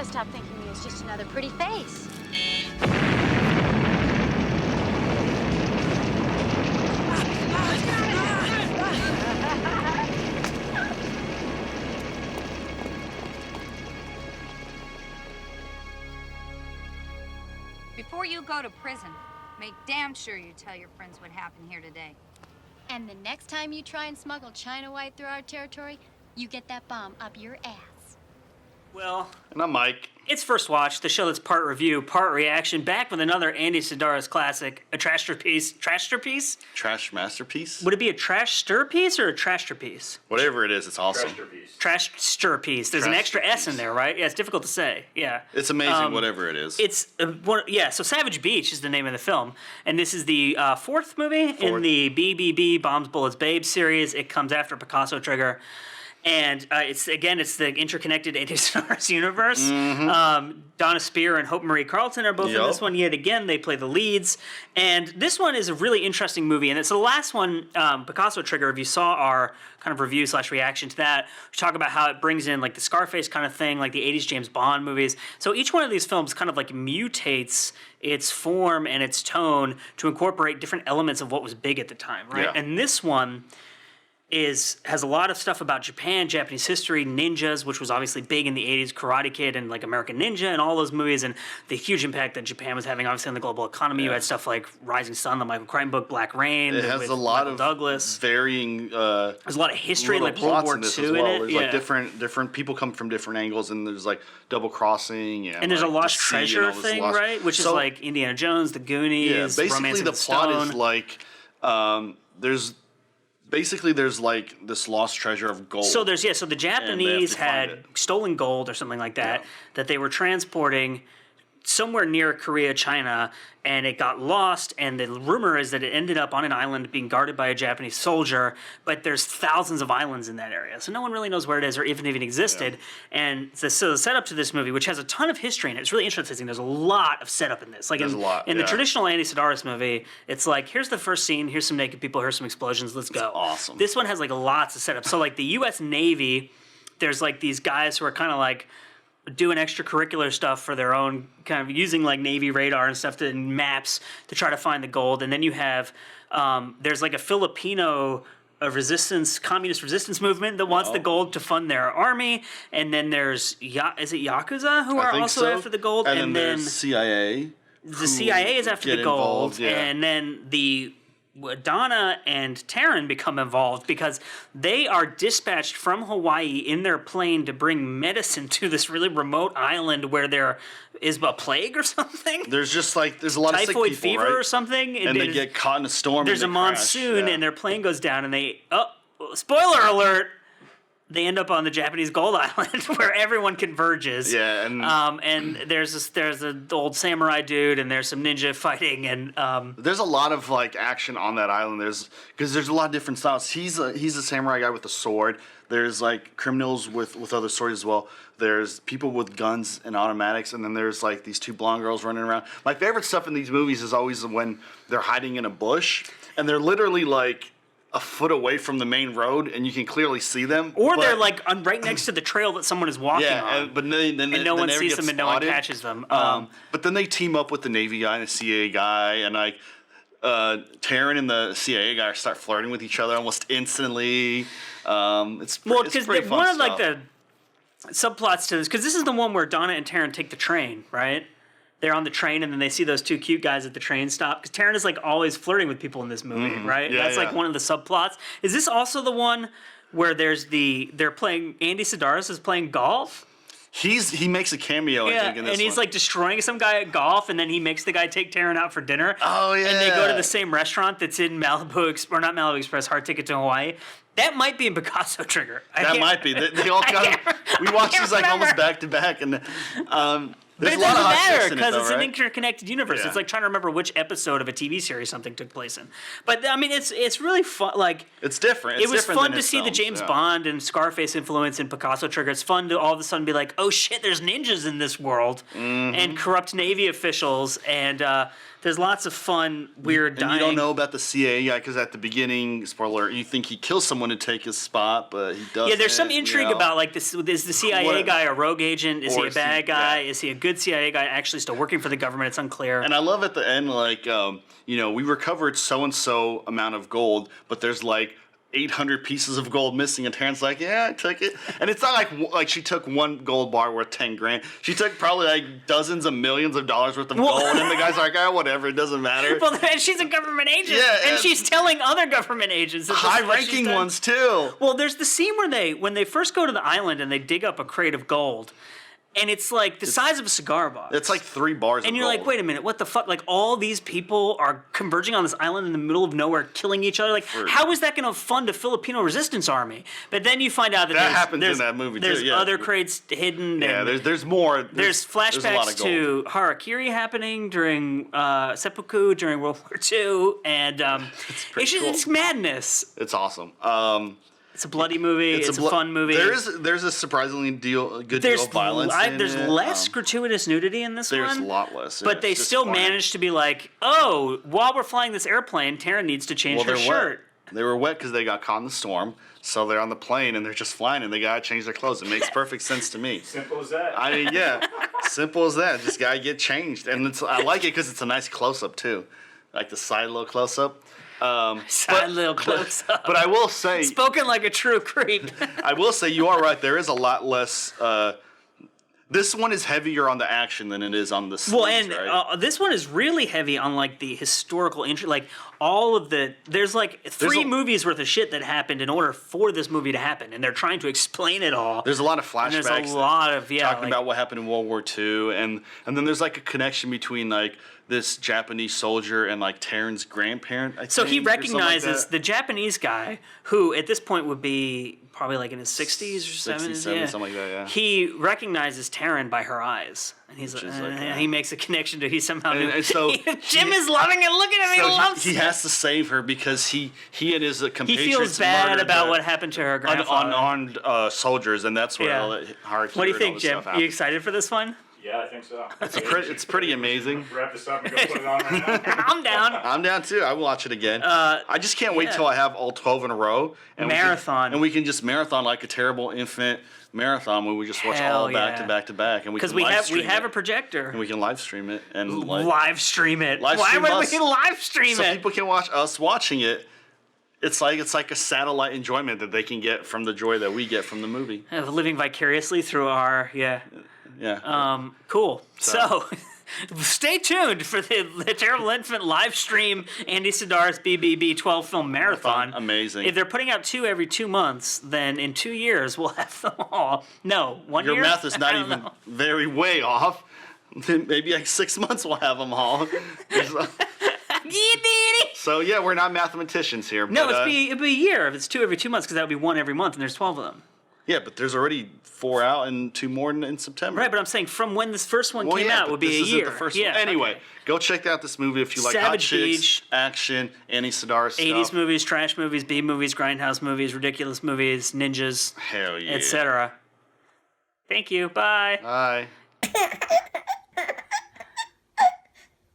gotta stop thinking me as just another pretty face. Before you go to prison, make damn sure you tell your friends what happened here today. And the next time you try and smuggle China White through our territory, you get that bomb up your ass. Well, And I'm Mike. it's First Watch, the show that's part review, part reaction, back with another Andy Sidaris classic, a trashterpiece. Trashterpiece? Trash masterpiece? Would it be a trash-stir-piece or a trashterpiece? Whatever it is, it's awesome. Trash-stir-piece. There's an extra S in there, right? Yeah, it's difficult to say. Yeah. It's amazing, whatever it is. It's so Savage Beach is the name of the film, and this is the fourth movie in the BBB Bombs Bullets Babe series. It comes after Picasso Trigger, and it's the interconnected Andy Sidaris universe. Mm-hmm. Donna Spear and Hope Marie Carlton are both in this one yet again. They play the leads, and this one is a really interesting movie. And it's the last one, Picasso Trigger. If you saw our kind of review / reaction to that, we talk about how it brings in like the Scarface kind of thing, like the '80s James Bond movies. So each one of these films kind of like mutates its form and its tone to incorporate different elements of what was big at the time, right? Yeah. And this one has a lot of stuff about Japan, Japanese history, ninjas, which was obviously big in the 80s, Karate Kid and like American Ninja and all those movies, and the huge impact that Japan was having obviously on the global economy. You had stuff like Rising Sun, the Michael Crichton book, Black Rain. It has with a lot Michael of Douglas. varying There's a lot of history, little like World plots War in this II as well. in it. There's Yeah. like different people come from different angles, and there's like double crossing. And there's like a lost the sea and treasure all this thing, lost- right? Which is So, like Indiana Jones, The Goonies, yeah, basically Romance the of the plot Stone. is like there's like this lost treasure of gold. So the Japanese to find had it. stolen gold or something like that that they were transporting somewhere near Korea, China, and it got lost, and the rumor is that it ended up on an island being guarded by a Japanese soldier, but there's thousands of islands in that area, so no one really knows where it is or even existed. And so the setup to this movie, which has a ton of history in it, it's really interesting. There's a lot of setup in this. Like in the traditional Andy Sidaris movie, it's like, here's the first scene, here's some naked people, here's some explosions, let's go. Awesome. This one has like lots of setup. So like the U.S. Navy, there's like these guys who are kind of like doing extracurricular stuff for their own, kind of using like Navy radar and stuff and maps to try to find the gold. And then you have, there's like a Filipino communist resistance movement that wants the gold to fund their army. And then there's, is it Yakuza who are also after the gold? And then there's CIA. The CIA is after the gold. Involved, yeah. And then Donna and Taryn become involved because they are dispatched from Hawaii in their plane to bring medicine to this really remote island where there is a plague or something. There's a lot of sick typhoid people, fever right? or something. And they get caught in a storm. There's a and they crash. monsoon and their plane goes down and spoiler alert, they end up on the Japanese Gold Island where everyone converges. Yeah, and there's an old samurai dude and there's some ninja fighting and there's a lot of like action on that island. Because there's a lot of different styles. He's a samurai guy with a sword. There's like criminals with other swords as well. There's people with guns and automatics, and then there's like these two blonde girls running around. My favorite stuff in these movies is always when they're hiding in a bush and they're literally like a foot away from the main road, and you can clearly see them. Or they're like right next to the trail that someone is walking on. But then no one never sees get them and no one spotted. catches them. But then they team up with the Navy guy and the CIA guy, and like Taryn and the CIA guy start flirting with each other almost instantly. It's because pretty fun one of stuff. like the subplots to this, because this is the one where Donna and Taryn take the train, right? They're on the train and then they see those two cute guys at the train stop. Because Taryn is like always flirting with people in this movie, right? Yeah, That's like one of the subplots. Is this also the one where they're playing, Andy Sidaris is playing golf? He makes a cameo, I think, in this and he's one. like destroying some guy at golf, and then he makes the guy take Taryn out for dinner. Oh, yeah. And they go to the same restaurant that's in Malibu, or not Malibu Express, Hard Ticket to Hawaii. That might be in Picasso Trigger. That might be. They all kind of. We watched these like almost back to back, and But There's it a lot of doesn't hot chicks matter in it, because though, it's an right? interconnected universe. Yeah. It's like trying to remember which episode of a TV series something took place in. But I mean, it's really fun. Like It's different. It's it was different fun than to his see the films, James yeah. Bond and Scarface influence in Picasso Trigger. It's fun to all of a sudden be like, oh shit, there's ninjas in this world Mm-hmm. and corrupt Navy officials, and there's lots of fun, weird And dying. you don't know about the CIA guy because at the beginning, spoiler, you think he kills someone to take his spot, but he doesn't. Yeah, there's some intrigue you know? about like this. Is the CIA What- guy a rogue agent? Is he or a is he- bad guy? yeah. Is he a good CIA guy actually still working for the government? It's unclear. And I love at the end, like, we recovered so and so amount of gold, but there's like 800 pieces of gold missing, and Taryn's like, yeah, I took it. And it's not like she took one gold bar worth 10 grand. She took probably like dozens of millions of dollars worth of Well- gold, and the guy's like, whatever, it doesn't matter. Well, and she's a government agent, Yeah, and and- she's telling other government agents that this is what she's High-ranking done. ones too. Well, there's the scene where when they first go to the island and they dig up a crate of gold, and it's like the size of a cigar box. It's like 3 bars. And of you're gold. like, wait a minute, what the fuck? Like, all these people are converging on this island in the middle of nowhere, killing each other. Like, how is that going to fund a Filipino resistance army? But then you find out that happens in that movie, too, There's yeah. other crates hidden. Yeah, and there's more. there's a lot flashbacks of gold. to harakiri happening during seppuku during World War II, and pretty cool. it's madness. It's awesome. It's a bloody movie. It's a fun movie. There's a surprisingly good deal of violence. in There's it. less gratuitous nudity in this There's one. a lot less. But yeah, they it's still disappointing. managed to be like, oh, while we're flying this airplane, Taryn needs to change Well, her they're shirt. wet. They were wet because they got caught in the storm. So they're on the plane and they're just flying and they gotta change their clothes. It makes perfect sense to me. Simple as that. I mean, yeah, simple as that. Just gotta get changed, and I like it because it's a nice close up too, like the side little close up. Side little close up. But I will say, Spoken like a true creep. I will say you are right. There is a lot less. This one is heavier on the action than it is on the scenes, Well, and right? this one is really heavy on like the historical entry, like all of the. There's like three a- movies worth of shit that happened in order for this movie to happen, and they're trying to explain it all. There's a lot of and flashbacks. there's a lot of talking like, about what happened in World War II, and then there's like a connection between like this Japanese soldier and like Taryn's grandparent. I So he think, or something like recognizes that. the Japanese guy, who at this point would be probably like in his 60s or 70s. 67, Yeah. something like that, yeah. He recognizes Taryn by her eyes. And he's Which like, is like, he makes a connection to, he somehow knew. And so Jim is loving it. Look at him. So he loves he has to save her because he and his He compatriots feels bad murdered about the what happened to her grandfather. unarmed soldiers, and that's where Yeah. all that hard. What do you think, Jim? You excited for this one? Yeah, I think so. It's pretty amazing. Wrap this up and go put it on right now. I'm down. I'm down too. I will watch it again. I just can't wait yeah. till I have all 12 in a row. And Marathon. we can just marathon like a terrible infant marathon where we just watch Hell all back yeah. to back to back, and we Because can we live have stream a it, projector. and we can live stream it and like, Live stream it. Live Why stream would us. we live stream so it? people can watch us watching it. It's like a satellite enjoyment that they can get from the joy that we get from the movie. Living vicariously through our Yeah. Cool. So, stay tuned for the Terrible Infant live stream Andy Sidaris BBB 12 film marathon. Amazing. If they're putting out 2 every 2 months, then in 2 years we'll have them all. No, 1 year. Your math is I not don't even know. very way off. Maybe like 6 months we'll have them all. So yeah, we're not mathematicians here. No, but, it'd be a year if it's 2 every 2 months because that would be 1 every month, and there's 12 of them. yeah, but there's already 4 out and 2 more in September. Right, but I'm saying from when this first one Well, came yeah, out but would be this a isn't year. The first yeah. one. Anyway, okay. go check out this movie if you like hot Savage chicks, Beach. action, Andy Sidaris 80s stuff. movies, trash movies, B movies, grindhouse movies, ridiculous movies, ninjas, Hell yeah. etc. Thank you. Bye. Bye.